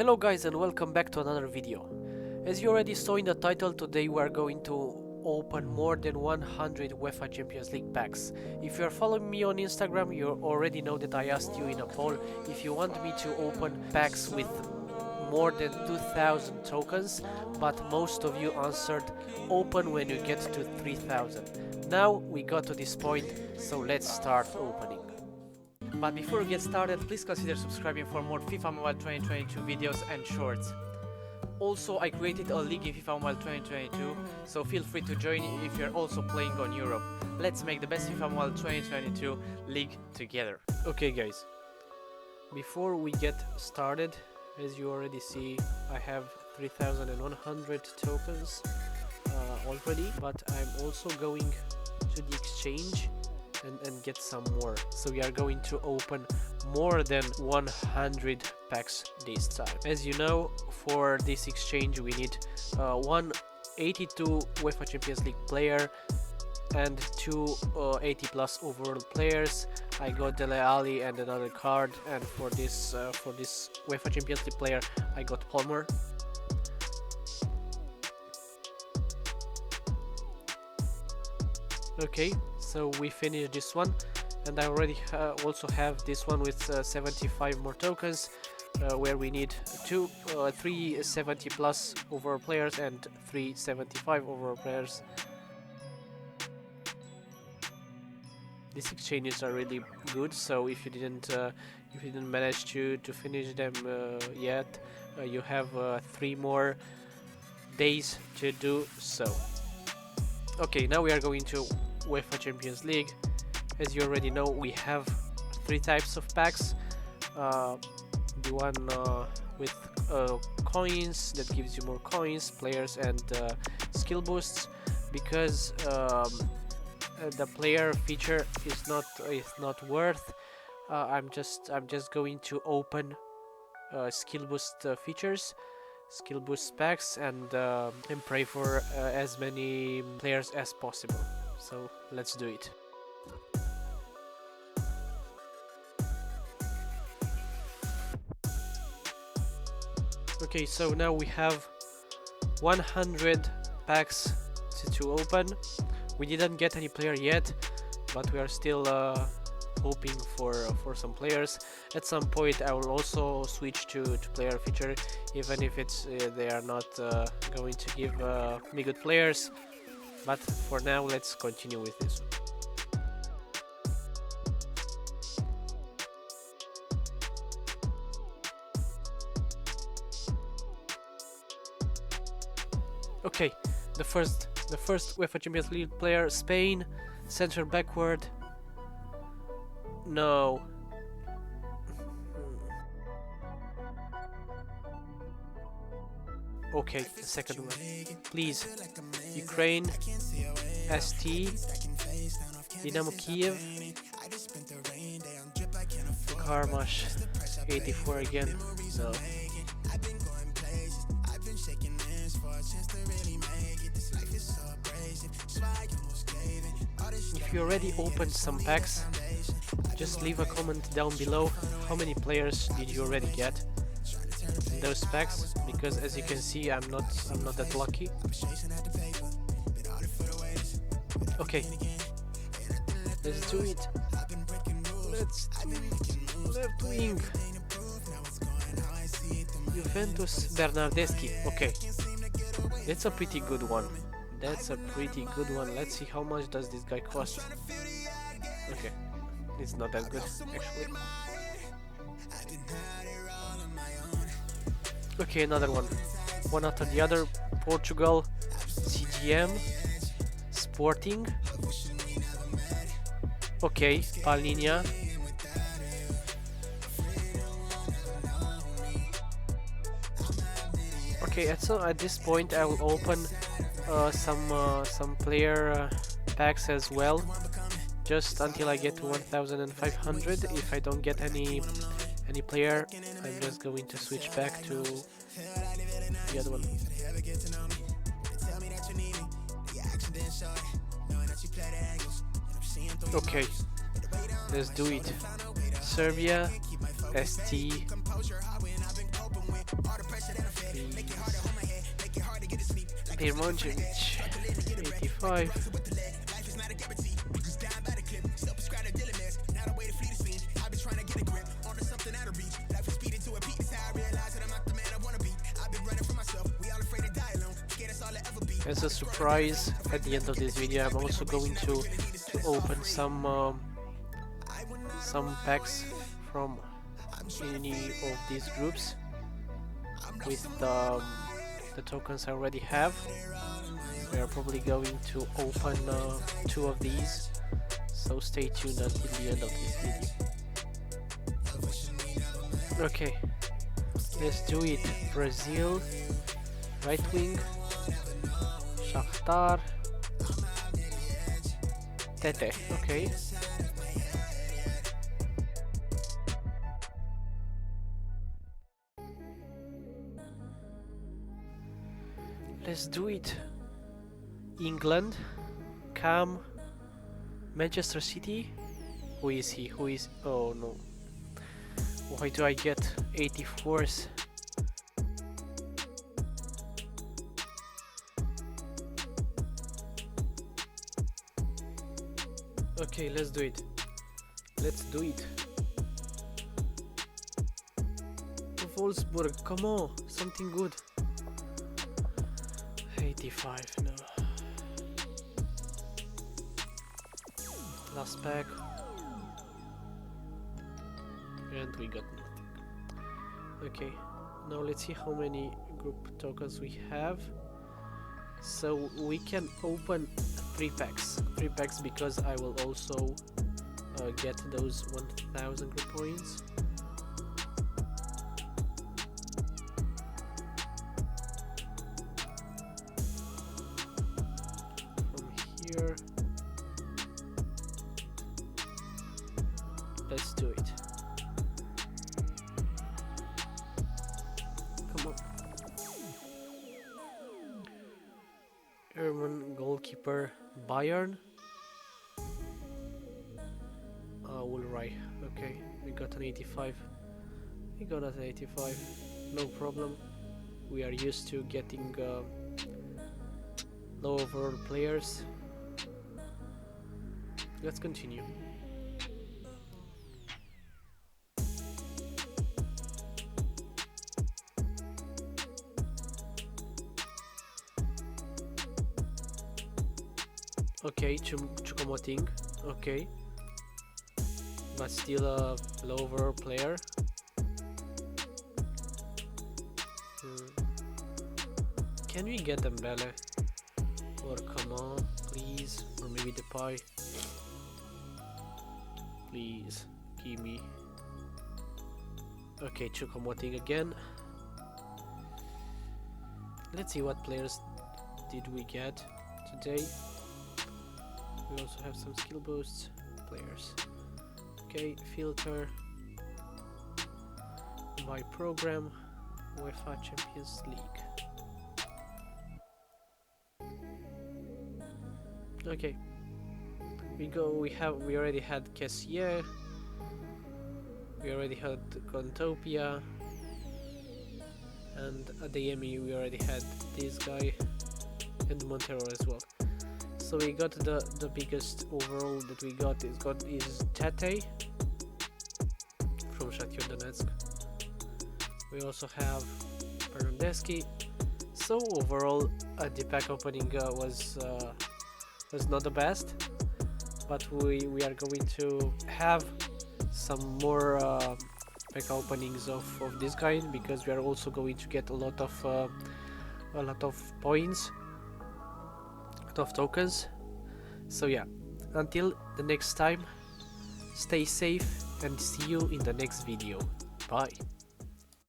Hello guys and welcome back to another video. As you already saw in the title, today we are going to open more than 100 UEFA Champions League packs. If you are following me on Instagram, you already know that I asked you in a poll if you want me to open packs with more than 2000 tokens, but most of you answered open when you get to 3000. Now we got to this point, so let's start opening. But before we get started, please consider subscribing for more FIFA Mobile 2022 videos and shorts. Also, I created a league in FIFA Mobile 2022, so feel free to join if you're also playing on Europe. Let's make the best FIFA Mobile 2022 league together. Okay guys, before we get started, as you already see, I have 3100 tokens already, but I'm also going to the exchange and get some more. So we are going to open more than 100 packs this time. As you know, for this exchange we need 182 UEFA Champions League player and two 80 plus overall players. I got Dele Alli and another card, and for this UEFA Champions League player I got Palmer. Okay, so we finished this one, and I already also have this one with 75 more tokens, where we need three 70 plus overall players and 3 75 overall players. These exchanges are really good, so if you didn't manage to finish them yet, you have 3 more days to do so. Okay, now we are going to UEFA Champions League. As you already know, we have 3 types of packs. The one with coins, that gives you more coins, players, and skill boosts. Because the player feature is not worth, I'm just going to open skill boost features, skill boost packs, and pray for as many players as possible. So let's do it. Okay, so now we have 100 packs to open. We didn't get any player yet, but we are still hoping for some players. At some point I will also switch to player feature, even if they are not going to give me good players. But for now, let's continue with this one. Okay, the first UEFA Champions League player, Spain, center backward. No. Okay, the second one, please. Ukraine, ST, Dynamo Kiev, Karmash, 84 again. No. If you already opened some packs, just leave a comment down below how many players did you already get in those packs, because as you can see, I'm not that lucky. Okay, let's do it. Left wing, Juventus, Bernardeschi. Okay, that's a pretty good one. Let's see how much does this guy cost. Okay, it's not that good actually. Okay, another one after the other. Portugal, CGM, Sporting. Okay, Palinha. Okay, at this point I will open some player packs as well, just until I get to 1500. If I don't get any player, I'm just going to switch back to the other one. Okay, let's do it. Serbia, ST, Pirmonjevic, 85. As a surprise, at the end of this video, I'm also going to open some packs from any of these groups with the tokens I already have. We are probably going to open 2 of these, so stay tuned until the end of this video. Okay, let's do it. Brazil, right wing, Shakhtar, Tete, okay. Let's do it. England, Cam, Manchester City. Who is he? Who is... Oh no. Why do I get 84s? Okay, let's do it. Let's do it. Wolfsburg, come on, something good. 85, no. Last pack. And we got nothing. Okay, now let's see how many group tokens we have. So we can open 3 packs. 3 packs because I will also get those 1000 group points. Here. Let's do it. Come on. German goalkeeper Bayern. Ulreich. Okay, we got an 85. We got an 85. No problem. We are used to getting low overall players. Let's continue. Okay, Choupo-Moting. Okay, but still a low overall player. Can we get Dembele? Or come on, please, or maybe Depay. Please, give me. Okay, Choupo-Moting again. Let's see what players did we get today. We also have some skill boosts. Players. Okay, filter. My program. UEFA Champions League. Okay. We already had Kessier. We already had Contopia. And Adeyemi, we already had this guy. And Montero as well. So we got the biggest overall that we got is Tete from Shakhtar Donetsk. We also have Bernardeschi. So overall, the pack opening was not the best, but we are going to have some more pack openings of this kind because we are also going to get a lot of points. Of tokens. So yeah, until the next time, stay safe and see you in the next video. Bye.